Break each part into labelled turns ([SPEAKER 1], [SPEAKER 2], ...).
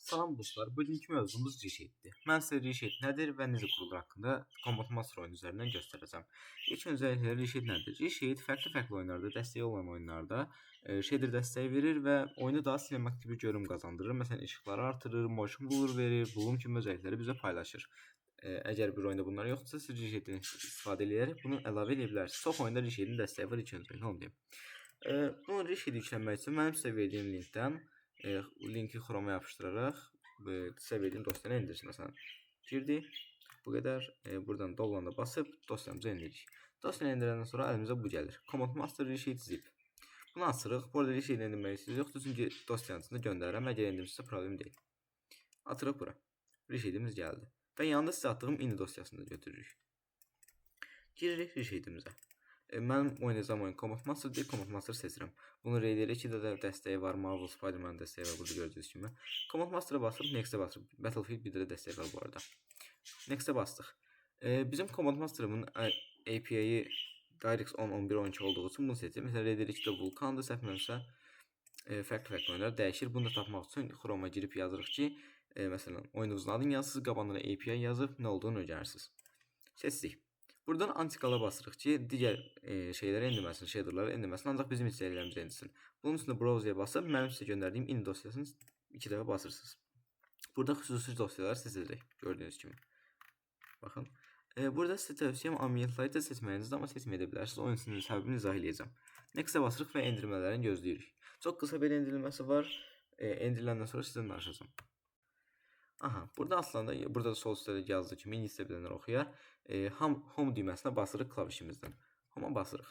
[SPEAKER 1] Salam dostlar, bugünkü mövzumuz reshade-dir. Mən sizə reshade nədir və necə qurulur haqqında Combat Master oyunu üzərindən göstərəcəm. İlk öncəliklə reshade nədir? Reshade fərqli oyunlarda dəstəyi olan oyunlarda shader dəstəyi verir və oyunu daha sinematik bir görünüm qazandırır. Məsələn, işıqları artırır, motion blur verir, bloom kimi özellikləri bizə paylaşır. Əgər bir oyunda bunlar yoxdursa, siz reshade-dən istifadə edərək bunu əlavə edə bilərsiniz. Çox oyunda reshade-in dəstəyi var, ilk öncəliklə onu deyim. Bunu reshade yüklənmək üçün mənim sizə verdiyim linkdən linki Chrome-a yapışdıraraq sizə verdiyim dosyanı indirsin. Məsələn, girdik. Bu qədər. Buradan download-a basıb dosyamızı indiririk. Dosyanı indirəndən sonra əlimizə bu gəlir. Command Master Reshade Zip. Bunu açırıq. Bu arada reshade indirmək istəyirsiniz yoxdur, çünki dosyanın içində göndərirəm. Əgər indirmişsə problem deyil. Atırıq bura. Reshade'imiz gəldi. Və yanında sizə atdığım ini dosyasını da götürürük. Giririk reshade'imizə. Mənim oynayacağım oyun Combat Master deyil, Combat Master seçirəm. Bunu Raider 2-də də dəstəyi var, Marvel Spider-Man dəstəyi var, burada gördüyünüz kimi. Combat Master'a basıb Next-ə basıb. Battlefield 1-də də dəstəyi var bu arada. Next-ə bastıq. Bizim Combat Master'ımın API-yi DirectX 10.11.12 olduğu üçün bunu seçir. Məsələn, Raider 2-də Vulkan'dır, səhv etmirəmsə, fərqli oyunlar dəyişir. Bunu da tapmaq üçün Chrome-a girib yazırıq ki, məsələn, oyununuzun adını yazırsınız, qabağına API yazıb nə olduğunu öyrənirsiniz. Seçdik. Buradan antikala basırıq ki, digər şeyləri endirməsin, shaderları endirməsin, ancaq bizim hissələrimizi endirsin. Bunun üstündə browser'ə basıb mənim sizə göndərdiyim ini dosyasını 2 dəfə basırsınız. Burada xüsusi dosyalar seçilir, gördüyünüz kimi. Baxın. Burada sizə tövsiyəm ambient light-ı seçməyinizdir, amma seçməyə bilərsiniz. Onun üçün səbəbini izah edəcəm. Next-ə basırıq və endirmələrini gözləyirik. Çox qısa bir endirilməsi var. Endiriləndən sonra sizdən danışacağım. Aha, burada aslında burada da sol üstə yazdığı kimi ingiliscə bilənlər oxuyar. Home düyməsinə basırıq klavişimizdən. Home'a basırıq.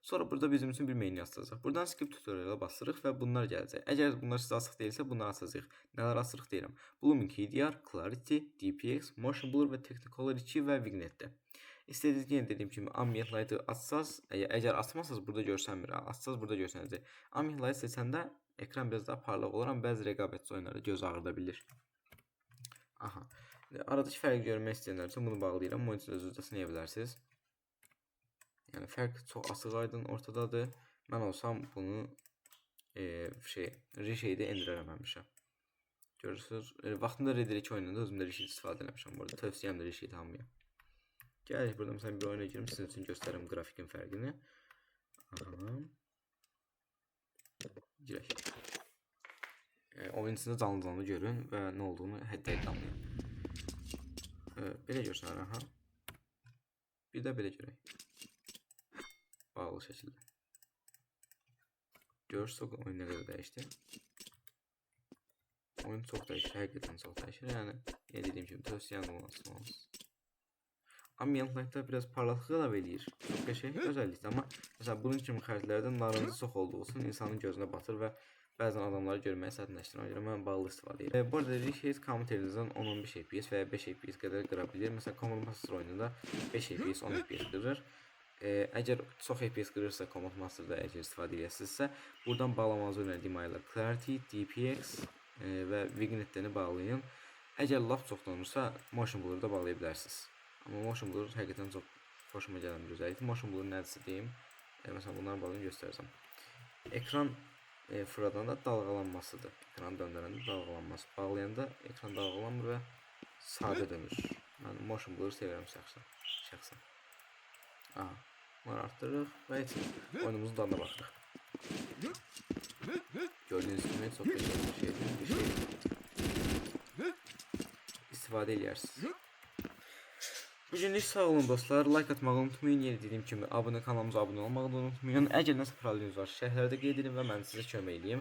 [SPEAKER 1] Sonra burada bizim üçün bir menü açılacaq. Buradan script tutorial'a basırıq və bunlar gələcək. Əgər bunlar sizə açıq deyilsə, bunları açacağıq. Nələr açırıq deyirəm. Blooming HDR, Clarity, DPX, Motion Blur və Technicolor 2 və Vignette. İstədiyiniz yenə dediyim kimi Ambient Light-ı açsaz, əgər açmasanız burada görsənmir. Açsaz burada görsənəcək. Ambient Light seçəndə ekran biraz daha parlaq olur, amma bəzi rəqabətçi oyunlarda göz ağrıda bilir. Aha. Aradakı fərqi görmək istəyənlər üçün bunu bağlayıram. Bunun üçün özünüzdə sınaya bilərsiniz. Yəni fərq çox açıq aydın ortadadır. Mən olsam bunu reshade-ə endirərəm həmişə. Görürsünüz, vaxtında Raider 2 oyununda özümdə reshade istifadə etmişəm. Burada tövsiyəm də reshade hamıya. Gəlirik burada məsələn bir oyuna girim, sizin üçün göstərim qrafikin fərqini. Aha. Girək. Oyun içində canlı görün və nə olduğunu hətta anlayın. Belə görsənər, aha. Bir də belə görək. Bağlı şəkildə. Görürsünüz, oyun nə qədər dəyişdi. Oyun çox dəyişir, həqiqətən çox dəyişir. Yəni, dediyim kimi, tövsiyəm olmasınız. Ambient Light-da biraz parlaqlıq əlavə eləyir. Çox qəşəng özəllikdir, amma məsələn, bunun kimi xəritlərdən narıncı çox olduğu üçün insanın gözünə batır və bəzən adamları görməyə çətinləşdirir. Görə mən bağlı istifadə edirəm. Bu arada reshade kompüterinizdən 10-15 FPS və ya 5 FPS qədər qıra bilir. Məsələn, Combat Master oyununda 5 FPS, 10 FPS qırır. Əgər çox FPS qırırsa, Combat Master'da əgər istifadə edirsizsə, buradan bağlamanızı önərdiyim aylar Clarity, DPX və Vignette-ni bağlayın. Əgər lap çoxlanırsa, Motion Blur-u da bağlaya bilərsiniz. Amma Motion Blur həqiqətən çox xoşuma gələn bir özellikdir. Motion Blur nədirsə deyim. Məsələn, bunları bağlayın göstərəcəm. Ekran fırladanda dalğalanmasıdır. Ekranı döndürəndə dalğalanması. Bağlayanda ekran dalğalanmır və sadə dönür. Mən Motion Blur sevirəm şəxsən. Aha, bunları arttırırıq və oyunumuzun dadına baxırıq. Gördüyünüz kimi çox gözəl bir şey. İstifadə edirsiniz. Bugünlük sağ olun dostlar. Like atmağı unutmayın. Yeni dediyim kimi kanalımıza abunə olmağı da unutmayın. Əgər nəsə probleminiz var, şərhlərdə qeyd edin və mən sizə kömək edeyim.